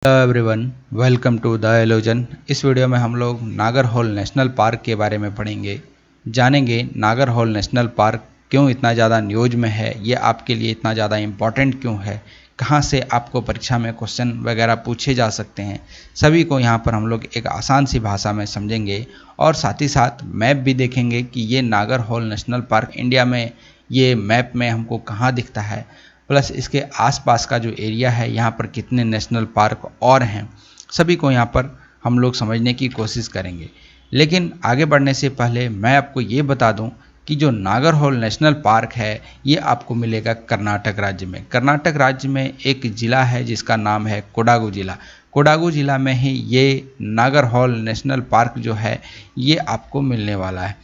Hello everyone, welcome to the एलोजन। इस video में हम लोग नागरहोल नेशनल पार्क के बारे में पढ़ेंगे, जानेंगे नागरहोल नेशनल पार्क क्यों इतना ज़्यादा न्यूज में है, ये आपके लिए इतना ज़्यादा इम्पॉर्टेंट क्यों है, कहाँ से आपको परीक्षा में क्वेश्चन वगैरह पूछे जा सकते हैं, सभी को यहाँ पर हम लोग एक आसान सी भाषा में समझेंगे और साथ ही साथ मैप भी देखेंगे कि ये नागरहोल नेशनल पार्क इंडिया में ये मैप में हमको कहाँ दिखता है, प्लस इसके आसपास का जो एरिया है यहाँ पर कितने नेशनल पार्क और हैं, सभी को यहाँ पर हम लोग समझने की कोशिश करेंगे। लेकिन आगे बढ़ने से पहले मैं आपको ये बता दूं कि जो नागरहोल नेशनल पार्क है ये आपको मिलेगा कर्नाटक राज्य में। कर्नाटक राज्य में एक ज़िला है जिसका नाम है कोडागू ज़िला। कोडागू ज़िला में ही ये नागरहोल नेशनल पार्क जो है ये आपको मिलने वाला है।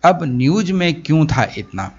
अब न्यूज़ में क्यों था इतना,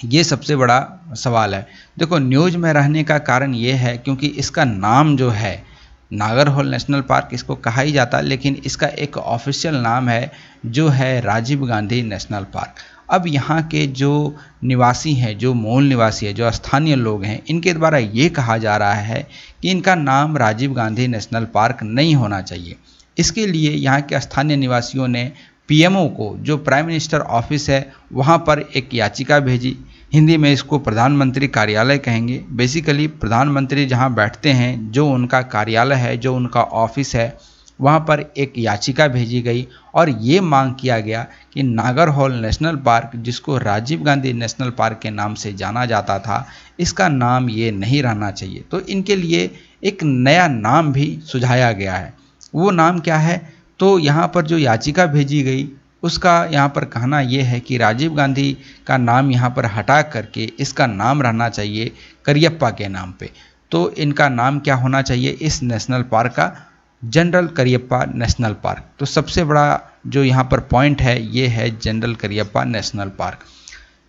ये सबसे बड़ा सवाल है। देखो, न्यूज़ में रहने का कारण ये है क्योंकि इसका नाम जो है नागरहोल नेशनल पार्क इसको कहा ही जाता है, लेकिन इसका एक ऑफिशियल नाम है जो है राजीव गांधी नेशनल पार्क। अब यहाँ के जो निवासी हैं, जो मूल निवासी है, जो स्थानीय लोग हैं, इनके द्वारा ये कहा जा रहा है कि इनका नाम राजीव गांधी नेशनल पार्क नहीं होना चाहिए। इसके लिए यहाँ के स्थानीय निवासियों ने पीएमओ को, जो प्राइम मिनिस्टर ऑफिस है, वहाँ पर एक याचिका भेजी। हिंदी में इसको प्रधानमंत्री कार्यालय कहेंगे। बेसिकली प्रधानमंत्री जहाँ बैठते हैं, जो उनका कार्यालय है, जो उनका ऑफिस है, वहाँ पर एक याचिका भेजी गई और ये मांग किया गया कि नागरहोल नेशनल पार्क, जिसको राजीव गांधी नेशनल पार्क के नाम से जाना जाता था, इसका नाम ये नहीं रहना चाहिए। तो इनके लिए एक नया नाम भी सुझाया गया है। वो नाम क्या है? तो यहाँ पर जो याचिका भेजी गई उसका यहाँ पर कहना ये है कि राजीव गांधी का नाम यहाँ पर हटा करके इसका नाम रहना चाहिए करियप्पा के नाम पे। तो इनका नाम क्या होना चाहिए इस नेशनल पार्क का? General Cariappa national park. तो सबसे बड़ा जो यहाँ पर पॉइंट है ये है जनरल करियप्पा नेशनल पार्क।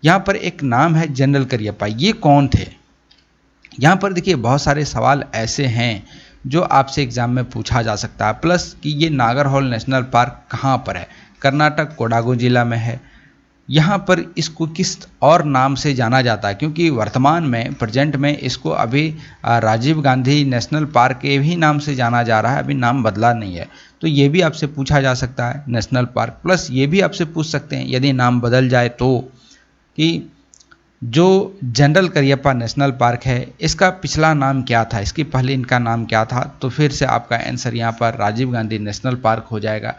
यहाँ पर एक नाम है जनरल करियप्पा, ये कौन थे? यहाँ पर देखिए बहुत सारे सवाल ऐसे हैं जो आपसे एग्जाम में पूछा जा सकता है। प्लस कि ये नागरहोल नेशनल पार्क कहाँ पर है? कर्नाटक कोडागू जिला में है। यहाँ पर इसको किस और नाम से जाना जाता है? क्योंकि वर्तमान में प्रेजेंट में इसको अभी राजीव गांधी नेशनल पार्क के भी नाम से जाना जा रहा है, अभी नाम बदला नहीं है। तो ये भी आपसे पूछा जा सकता है नेशनल पार्क। प्लस ये भी आपसे पूछ सकते हैं यदि नाम बदल जाए तो, कि जो जनरल करियप्पा नेशनल पार्क है इसका पिछला नाम क्या था, इसकी पहले इनका नाम क्या था? तो फिर से आपका आंसर यहाँ पर राजीव गांधी नेशनल पार्क हो जाएगा।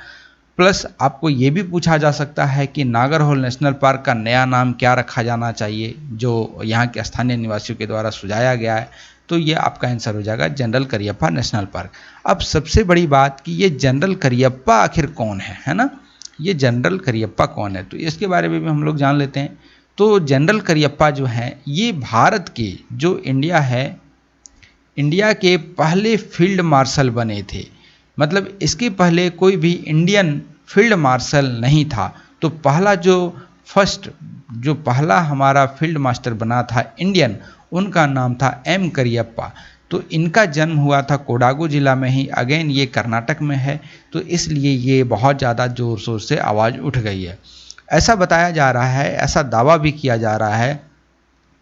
प्लस आपको ये भी पूछा जा सकता है कि नागरहोल नेशनल पार्क का नया नाम क्या रखा जाना चाहिए, जो यहाँ के स्थानीय निवासियों के द्वारा सुझाया गया है। तो ये आपका आंसर हो जाएगा जनरल करियप्पा नेशनल पार्क। अब सबसे बड़ी बात कि ये जनरल करियप्पा आखिर कौन है ना? ये जनरल करियप्पा कौन है, तो इसके बारे में भी हम लोग जान लेते हैं। तो जनरल करियप्पा जो है ये भारत के, जो इंडिया है, इंडिया के पहले फील्ड मार्शल बने थे। मतलब इसके पहले कोई भी इंडियन फील्ड मार्शल नहीं था। तो पहला हमारा फील्ड मास्टर बना था इंडियन, उनका नाम था एम करियप्पा। तो इनका जन्म हुआ था कोडागू जिला में ही। अगेन ये कर्नाटक में है, तो इसलिए ये बहुत ज़्यादा ज़ोर शोर से आवाज़ उठ गई है। ऐसा बताया जा रहा है, ऐसा दावा भी किया जा रहा है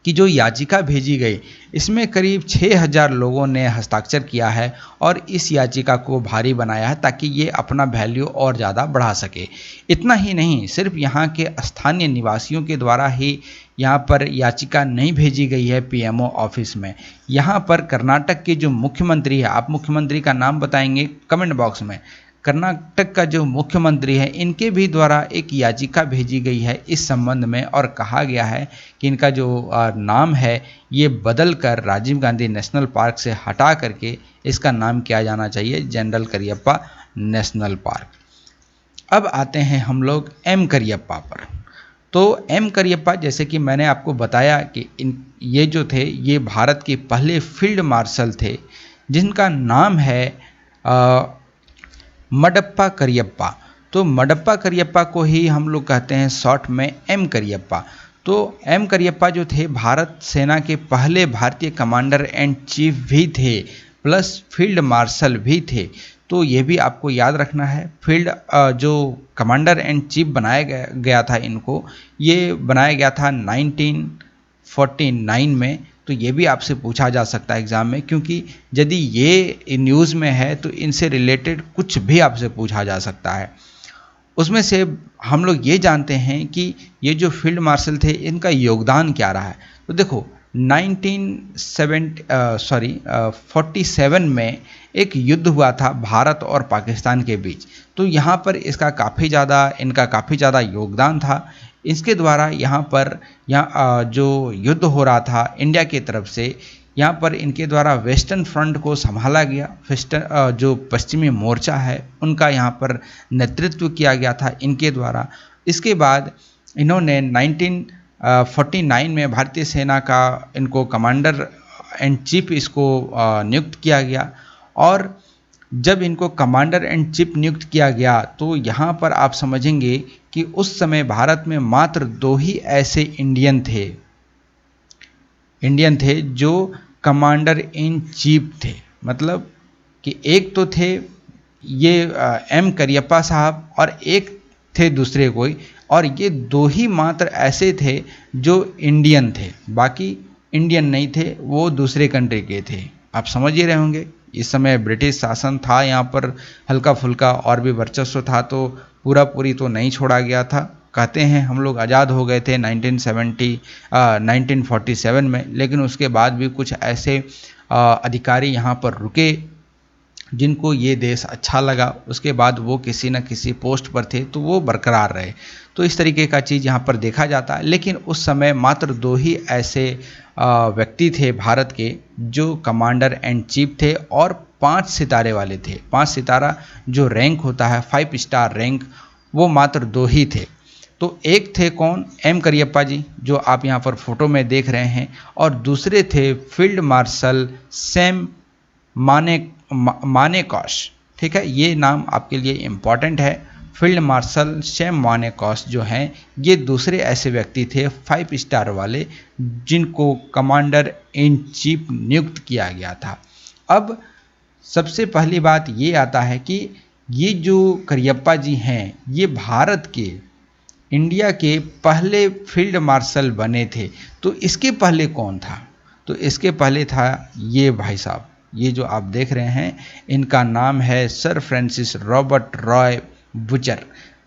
कि जो याचिका भेजी गई इसमें करीब 6000 लोगों ने हस्ताक्षर किया है और इस याचिका को भारी बनाया है ताकि ये अपना वैल्यू और ज़्यादा बढ़ा सके। इतना ही नहीं, सिर्फ यहाँ के स्थानीय निवासियों के द्वारा ही यहाँ पर याचिका नहीं भेजी गई है पीएमओ ऑफिस में। यहाँ पर कर्नाटक के जो मुख्यमंत्री है, आप मुख्यमंत्री का नाम बताएंगे कमेंट बॉक्स में, कर्नाटक का जो मुख्यमंत्री है इनके भी द्वारा एक याचिका भेजी गई है इस संबंध में और कहा गया है कि इनका जो नाम है ये बदल कर राजीव गांधी नेशनल पार्क से हटा करके इसका नाम किया जाना चाहिए जनरल करियप्पा नेशनल पार्क। अब आते हैं हम लोग एम करियप्पा पर। तो एम करियप्पा, जैसे कि मैंने आपको बताया कि ये जो थे ये भारत के पहले फील्ड मार्शल थे जिनका नाम है मडप्पा करियप्पा। तो मडप्पा करियप्पा को ही हम लोग कहते हैं शॉर्ट में एम करियप्पा। तो एम करियप्पा जो थे भारत सेना के पहले भारतीय कमांडर एंड चीफ भी थे, प्लस फील्ड मार्शल भी थे। तो ये भी आपको याद रखना है। फील्ड जो कमांडर एंड चीफ बनाया गया था इनको, ये बनाया गया था 1949 में। तो ये भी आपसे पूछा जा सकता है एग्ज़ाम में, क्योंकि यदि ये न्यूज़ में है तो इनसे रिलेटेड कुछ भी आपसे पूछा जा सकता है। उसमें से हम लोग ये जानते हैं कि ये जो फील्ड मार्शल थे इनका योगदान क्या रहा है। तो देखो 47 में एक युद्ध हुआ था भारत और पाकिस्तान के बीच। तो यहाँ पर इनका काफ़ी ज़्यादा योगदान था। इसके द्वारा यहाँ पर जो युद्ध हो रहा था इंडिया की तरफ से, यहाँ पर इनके द्वारा वेस्टर्न फ्रंट को संभाला गया। जो पश्चिमी मोर्चा है उनका यहाँ पर नेतृत्व किया गया था इनके द्वारा। इसके बाद इन्होंने 1949 में भारतीय सेना का इनको कमांडर एंड चीफ इसको नियुक्त किया गया। और जब इनको कमांडर एंड चीफ नियुक्त किया गया तो यहाँ पर आप समझेंगे कि उस समय भारत में मात्र 2 ही ऐसे इंडियन थे जो कमांडर इन चीफ थे। मतलब कि एक तो थे ये एम करियप्पा साहब और एक थे दूसरे कोई, और ये 2 ही मात्र ऐसे थे जो इंडियन थे, बाकी इंडियन नहीं थे, वो दूसरे कंट्री के थे। आप समझ ही रहे होंगे इस समय ब्रिटिश शासन था, यहाँ पर हल्का फुल्का और भी वर्चस्व था, तो पूरी तो नहीं छोड़ा गया था। कहते हैं हम लोग आज़ाद हो गए थे 1947 में, लेकिन उसके बाद भी कुछ ऐसे अधिकारी यहाँ पर रुके जिनको ये देश अच्छा लगा, उसके बाद वो किसी न किसी पोस्ट पर थे तो वो बरकरार रहे। तो इस तरीके का चीज़ यहाँ पर देखा जाता है। लेकिन उस समय मात्र 2 ही ऐसे व्यक्ति थे भारत के जो कमांडर एंड चीफ थे और 5 सितारे वाले थे। 5 सितारा जो रैंक होता है, 5 स्टार रैंक, वो मात्र 2 ही थे। तो एक थे कौन, एम करियप्पा जी जो आप यहाँ पर फोटो में देख रहे हैं, और दूसरे थे फील्ड मार्शल सैम मानेकॉश। ठीक है, ये नाम आपके लिए इम्पॉर्टेंट है। फील्ड मार्शल सैम मानेकॉश जो हैं ये दूसरे ऐसे व्यक्ति थे 5 स्टार वाले जिनको कमांडर इन चीफ नियुक्त किया गया था। अब सबसे पहली बात ये आता है कि ये जो करियप्पा जी हैं ये भारत के, इंडिया के पहले फील्ड मार्शल बने थे। तो इसके पहले कौन था? तो इसके पहले था ये भाई साहब, ये जो आप देख रहे हैं इनका नाम है sir Francis Robert Roy butcher.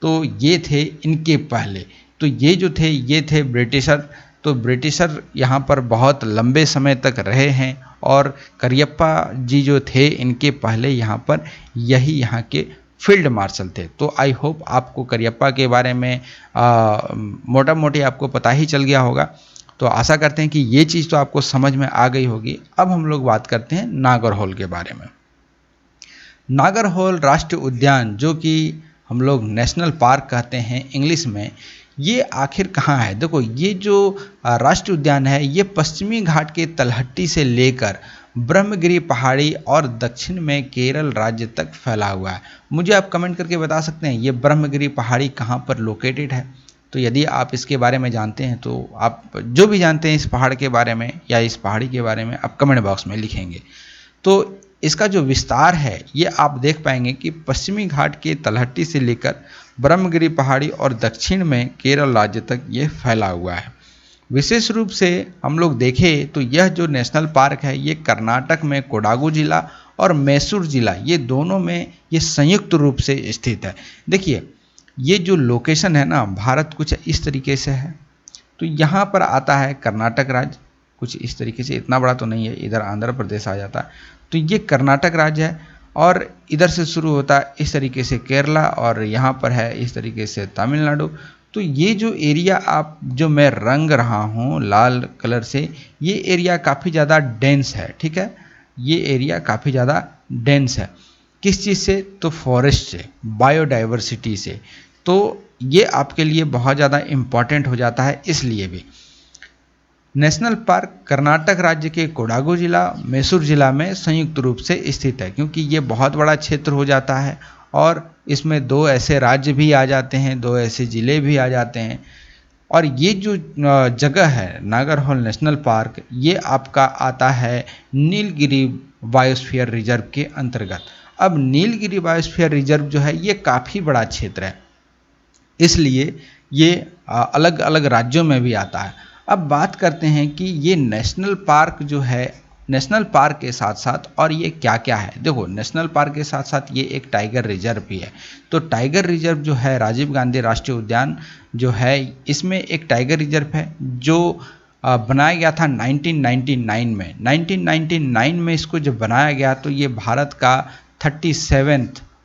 तो ये थे इनके पहले। तो ये जो थे ये थे ब्रिटिशर। तो ब्रिटिशर यहाँ पर बहुत लंबे समय तक रहे हैं, और करियप्पा जी जो थे इनके पहले यहाँ पर यही यहाँ के फील्ड मार्शल थे। तो आई होप आपको करियप्पा के बारे में मोटा मोटी आपको पता ही चल गया होगा। तो आशा करते हैं कि ये चीज़ तो आपको समझ में आ गई होगी। अब हम लोग बात करते हैं नागरहोल के बारे में। नागरहोल राष्ट्रीय उद्यान, जो कि हम लोग नेशनल पार्क कहते हैं इंग्लिश में, ये आखिर कहाँ है? देखो, ये जो राष्ट्रीय उद्यान है ये पश्चिमी घाट के तलहट्टी से लेकर ब्रह्मगिरी पहाड़ी और दक्षिण में केरल राज्य तक फैला हुआ है। मुझे आप कमेंट करके बता सकते हैं ये ब्रह्मगिरी पहाड़ी कहाँ पर लोकेटेड है? तो यदि आप इसके बारे में जानते हैं तो आप जो भी जानते हैं इस पहाड़ के बारे में या इस पहाड़ी के बारे में आप कमेंट बॉक्स में लिखेंगे। तो इसका जो विस्तार है ये आप देख पाएंगे कि पश्चिमी घाट के तलहट्टी से लेकर ब्रह्मगिरी पहाड़ी और दक्षिण में केरल राज्य तक ये फैला हुआ है। विशेष रूप से हम लोग देखें तो यह जो नेशनल पार्क है ये कर्नाटक में कोडागु जिला और मैसूर जिला, ये दोनों में ये संयुक्त रूप से स्थित है। देखिए ये जो लोकेशन है ना, भारत कुछ इस तरीके से है। तो यहाँ पर आता है कर्नाटक राज्य कुछ इस तरीके से, इतना बड़ा तो नहीं है, इधर आंध्र प्रदेश आ जाता है। तो ये कर्नाटक राज्य है, और इधर से शुरू होता है इस तरीके से केरला, और यहाँ पर है इस तरीके से तमिलनाडु। तो ये जो एरिया आप जो मैं रंग रहा हूँ लाल कलर से, ये एरिया काफ़ी ज़्यादा डेंस है। ठीक है, ये एरिया काफ़ी ज़्यादा डेंस है। किस चीज़ से? तो फॉरेस्ट से, बायोडाइवर्सिटी से। तो ये आपके लिए बहुत ज़्यादा इम्पॉर्टेंट हो जाता है। इसलिए भी नेशनल पार्क कर्नाटक राज्य के कोडागु जिला मैसूर जिला में संयुक्त रूप से स्थित है, क्योंकि ये बहुत बड़ा क्षेत्र हो जाता है और इसमें 2 ऐसे राज्य भी आ जाते हैं, 2 ऐसे ज़िले भी आ जाते हैं। और ये जो जगह है नागरहोल नेशनल पार्क, ये आपका आता है नीलगिरी बायोस्फीयर रिजर्व के अंतर्गत। अब नीलगिरी बायोस्फीयर रिजर्व जो है ये काफ़ी बड़ा क्षेत्र है, इसलिए ये अलग अलग राज्यों में भी आता है। अब बात करते हैं कि ये नेशनल पार्क जो है, नेशनल पार्क के साथ साथ और ये क्या क्या है। देखो, नेशनल पार्क के साथ साथ ये एक टाइगर रिजर्व भी है। तो टाइगर रिजर्व जो है, राजीव गांधी राष्ट्रीय उद्यान जो है, इसमें एक टाइगर रिजर्व है जो बनाया गया था 1999 में। 1999 में इसको जब बनाया गया तो ये भारत का 37वां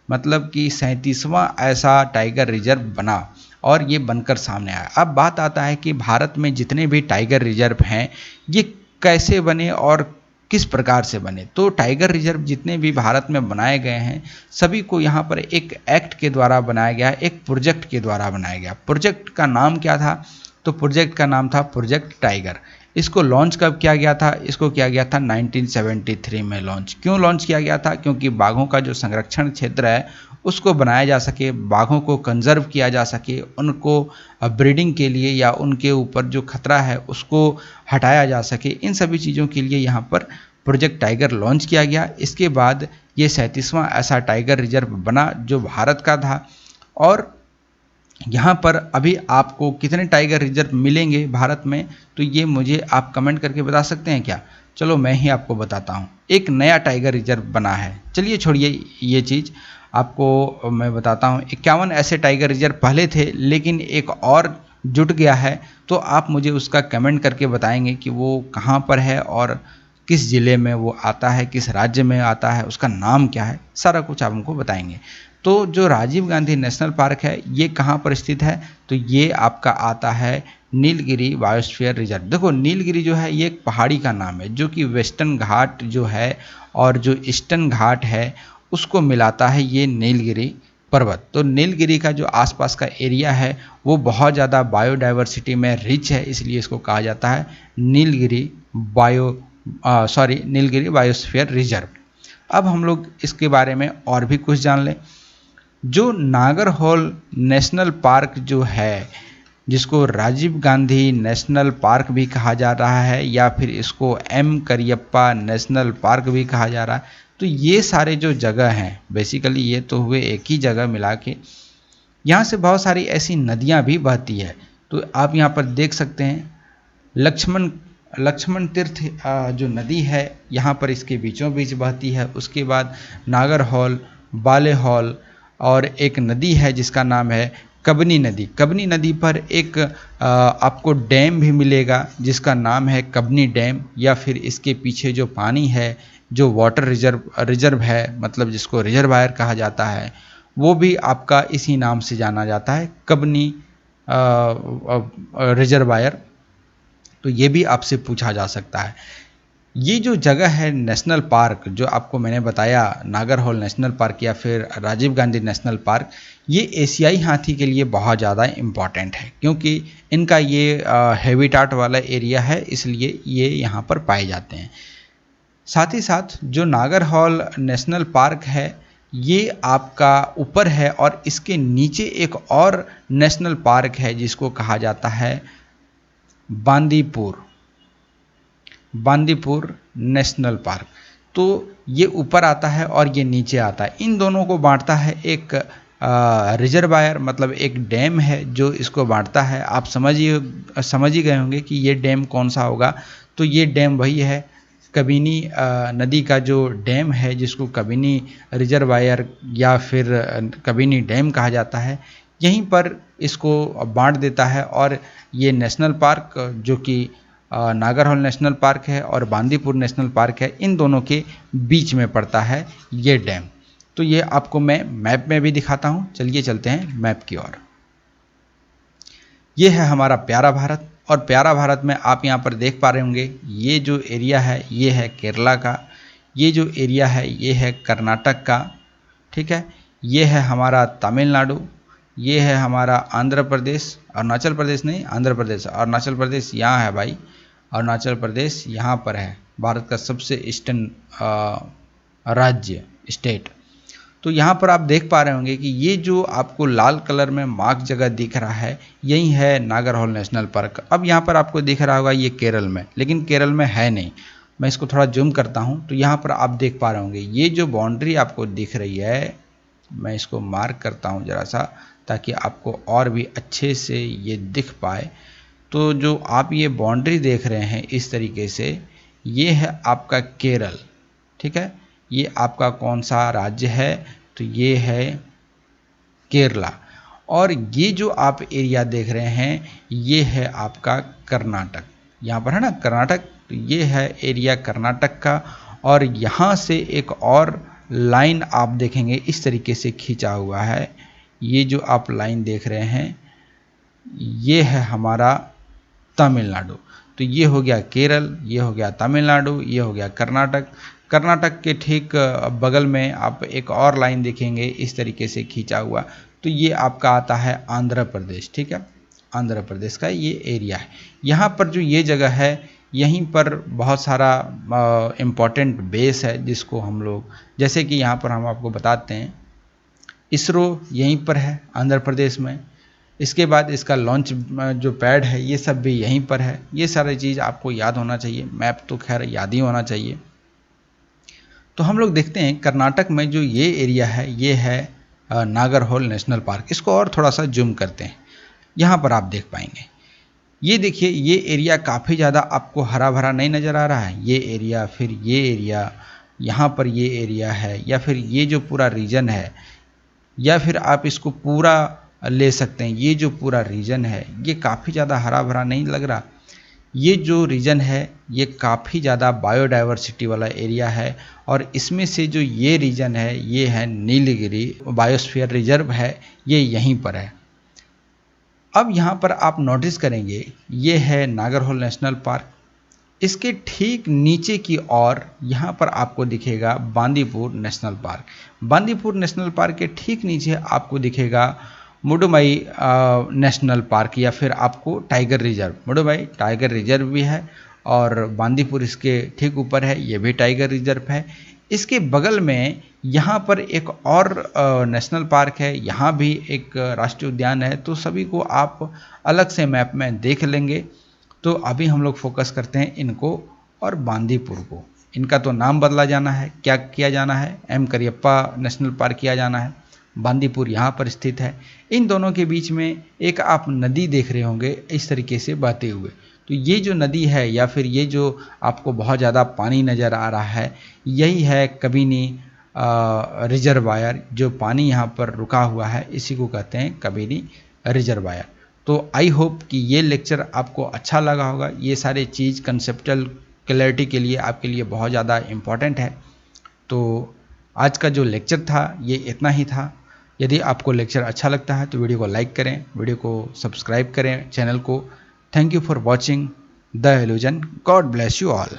मतलब कि 37वां ऐसा टाइगर रिजर्व बना और ये बनकर सामने आया। अब बात आता है कि भारत में जितने भी टाइगर रिजर्व हैं ये कैसे बने और किस प्रकार से बने। तो टाइगर रिजर्व जितने भी भारत में बनाए गए हैं सभी को यहाँ पर एक एक्ट के द्वारा बनाया गया, एक प्रोजेक्ट के द्वारा बनाया गया। प्रोजेक्ट का नाम क्या था? तो प्रोजेक्ट का नाम था प्रोजेक्ट टाइगर। इसको लॉन्च कब किया गया था? इसको किया गया था 1973 में लॉन्च। क्यों लॉन्च किया गया था? क्योंकि बाघों का जो संरक्षण क्षेत्र है उसको बनाया जा सके, बाघों को कंजर्व किया जा सके, उनको ब्रीडिंग के लिए या उनके ऊपर जो खतरा है उसको हटाया जा सके। इन सभी चीज़ों के लिए यहाँ पर प्रोजेक्ट टाइगर लॉन्च किया गया। इसके बाद ये 37वां ऐसा टाइगर रिजर्व बना जो भारत का था। और यहाँ पर अभी आपको कितने टाइगर रिजर्व मिलेंगे भारत में, तो ये मुझे आप कमेंट करके बता सकते हैं क्या? चलो मैं ही आपको बताता हूँ। एक नया टाइगर रिजर्व बना है, चलिए छोड़िए ये चीज़, आपको मैं बताता हूँ। 51 ऐसे टाइगर रिजर्व पहले थे लेकिन एक और जुट गया है, तो आप मुझे उसका कमेंट करके बताएंगे कि वो कहाँ पर है और किस ज़िले में वो आता है, किस राज्य में आता है, उसका नाम क्या है, सारा कुछ आप हमको बताएंगे। तो जो राजीव गांधी नेशनल पार्क है ये कहाँ पर स्थित है? तो ये आपका आता है नीलगिरी बायोस्फीयर रिजर्व। देखो, नीलगिरी जो है ये एक पहाड़ी का नाम है जो कि वेस्टर्न घाट जो है और जो ईस्टर्न घाट है उसको मिलाता है ये नीलगिरी पर्वत। तो नीलगिरी का जो आसपास का एरिया है वो बहुत ज़्यादा बायोडाइवर्सिटी में रिच है, इसलिए इसको कहा जाता है नीलगिरी नीलगिरी बायोस्फीयर रिजर्व। अब हम लोग इसके बारे में और भी कुछ जान लें। जो नागरहोल नेशनल पार्क जो है, जिसको राजीव गांधी नेशनल पार्क भी कहा जा रहा है या फिर इसको एम करियप्पा नेशनल पार्क भी कहा जा रहा है, तो ये सारे जो जगह हैं बेसिकली ये तो हुए एक ही जगह मिला के। यहाँ से बहुत सारी ऐसी नदियाँ भी बहती है। तो आप यहाँ पर देख सकते हैं लक्ष्मण तीर्थ जो नदी है यहाँ पर इसके बीचों बीच बहती है। उसके बाद नागरहोल, बालेहोल और एक नदी है जिसका नाम है कबनी नदी। कबनी नदी पर एक आपको डैम भी मिलेगा जिसका नाम है कबनी डैम, या फिर इसके पीछे जो पानी है जो वाटर रिजर्व है, मतलब जिसको रिजर्वायर कहा जाता है, वो भी आपका इसी नाम से जाना जाता है, कबनी रिजर्वायर। तो ये भी आपसे पूछा जा सकता है। ये जो जगह है नेशनल पार्क जो आपको मैंने बताया, नागरहोल नेशनल पार्क या फिर राजीव गांधी नेशनल पार्क, ये एशियाई हाथी के लिए बहुत ज़्यादा इम्पॉर्टेंट है क्योंकि इनका ये हैबिटाट वाला एरिया है, इसलिए ये यहाँ पर पाए जाते हैं। साथ ही साथ जो नागरहोल नेशनल पार्क है ये आपका ऊपर है और इसके नीचे एक और नेशनल पार्क है जिसको कहा जाता है बांदीपुर नेशनल पार्क। तो ये ऊपर आता है और ये नीचे आता है। इन दोनों को बांटता है एक रिजर्वायर, मतलब एक डैम है जो इसको बांटता है। आप समझ ही गए होंगे कि ये डैम कौन सा होगा। तो ये डैम वही है, कबिनी नदी का जो डैम है जिसको कबिनी रिजर्वायर या फिर कबिनी डैम कहा जाता है, यहीं पर इसको बांट देता है। और ये नेशनल पार्क जो कि नागरहोल नेशनल पार्क है और बांदीपुर नेशनल पार्क है, इन दोनों के बीच में पड़ता है ये डैम। तो ये आपको मैं मैप में भी दिखाता हूँ। चलिए चलते हैं मैप की ओर। ये है हमारा प्यारा भारत, और प्यारा भारत में आप यहाँ पर देख पा रहे होंगे ये जो एरिया है ये है केरला का, ये जो एरिया है ये है कर्नाटक का, ठीक है। ये है हमारा तमिलनाडु, ये है हमारा आंध्र प्रदेश, अरुणाचल प्रदेश नहीं, आंध्र प्रदेश। अरुणाचल प्रदेश यहाँ है भाई, अरुणाचल प्रदेश यहाँ पर है, भारत का सबसे ईस्टर्न राज्य स्टेट। तो यहाँ पर आप देख पा रहे होंगे कि ये जो आपको लाल कलर में मार्क जगह दिख रहा है यही है नागरहोल नेशनल पार्क। अब यहाँ पर आपको दिख रहा होगा ये केरल में, लेकिन केरल में है नहीं। मैं इसको थोड़ा जूम करता हूँ तो यहाँ पर आप देख पा रहे होंगे ये जो बाउंड्री आपको दिख रही है, मैं इसको मार्क करता हूँ ज़रा सा ताकि आपको और भी अच्छे से ये दिख पाए। तो जो आप ये बाउंड्री देख रहे हैं इस तरीके से, ये है आपका केरल, ठीक है। ये आपका कौन सा राज्य है, तो ये है केरला। और ये जो आप एरिया देख रहे हैं ये है आपका कर्नाटक, यहाँ पर है ना कर्नाटक, तो ये है एरिया कर्नाटक का। और यहाँ से एक और लाइन आप देखेंगे इस तरीके से खींचा हुआ है, ये जो आप लाइन देख रहे हैं ये है हमारा तमिलनाडु। तो ये हो गया केरल, ये हो गया तमिलनाडु, ये हो गया कर्नाटक। कर्नाटक के ठीक बगल में आप एक और लाइन देखेंगे इस तरीके से खींचा हुआ, तो ये आपका आता है आंध्र प्रदेश, ठीक है। आंध्र प्रदेश का ये एरिया है। यहाँ पर जो ये जगह है यहीं पर बहुत सारा इम्पॉर्टेंट बेस है जिसको हम लोग, जैसे कि यहाँ पर हम आपको बताते हैं इसरो यहीं पर है आंध्र प्रदेश में। इसके बाद इसका लॉन्च जो पैड है ये सब भी यहीं पर है। ये सारी चीज़ आपको याद होना चाहिए, मैप तो खैर याद ही होना चाहिए। तो हम लोग देखते हैं कर्नाटक में जो ये एरिया है ये है नागरहोल नेशनल पार्क। इसको और थोड़ा सा जूम करते हैं, यहाँ पर आप देख पाएंगे। ये देखिए ये एरिया काफ़ी ज़्यादा आपको हरा भरा नहीं नज़र आ रहा है। ये एरिया, फिर ये एरिया, यहाँ पर ये एरिया है, या फिर ये जो पूरा रीजन है, या फिर आप इसको पूरा ले सकते हैं। ये जो पूरा रीजन है ये काफ़ी ज़्यादा हरा भरा नहीं लग रहा। ये जो रीजन है ये काफ़ी ज़्यादा बायोडाइवर्सिटी वाला एरिया है। और इसमें से जो ये रीजन है ये है नीलगिरी बायोस्फीयर रिजर्व है, ये यहीं पर है। अब यहाँ पर आप नोटिस करेंगे ये है नागरहोल नेशनल पार्क। इसके ठीक नीचे की ओर यहाँ पर आपको दिखेगा Bandipur national park. Bandipur national park के ठीक नीचे आपको दिखेगा मुडुमई नेशनल पार्क, या फिर आपको टाइगर रिजर्व। मुडुमई टाइगर रिजर्व भी है और बांदीपुर इसके ठीक ऊपर है, ये भी टाइगर रिजर्व है। इसके बगल में यहाँ पर एक और नेशनल पार्क है, यहाँ भी एक राष्ट्रीय उद्यान है। तो सभी को आप अलग से मैप में देख लेंगे। तो अभी हम लोग फोकस करते हैं इनको और बांदीपुर को। इनका तो नाम बदला जाना है, क्या किया जाना है, एम करियप्पा नेशनल पार्क किया जाना है। बांदीपुर यहाँ पर स्थित है। इन दोनों के बीच में एक आप नदी देख रहे होंगे इस तरीके से बहते हुए। तो ये जो नदी है या फिर ये जो आपको बहुत ज़्यादा पानी नज़र आ रहा है, यही है कबिनी रिजर्वायर। जो पानी यहाँ पर रुका हुआ है इसी को कहते हैं कबिनी रिजर्वायर। तो आई होप कि ये लेक्चर आपको अच्छा लगा होगा। ये सारे चीज़ कंसेप्चुअल क्लैरिटी के लिए आपके लिए बहुत ज़्यादा इम्पॉर्टेंट है। तो आज का जो लेक्चर था ये इतना ही था। यदि आपको लेक्चर अच्छा लगता है तो वीडियो को लाइक करें, वीडियो को सब्सक्राइब करें चैनल को। Thank you for watching the illusion. God bless you all.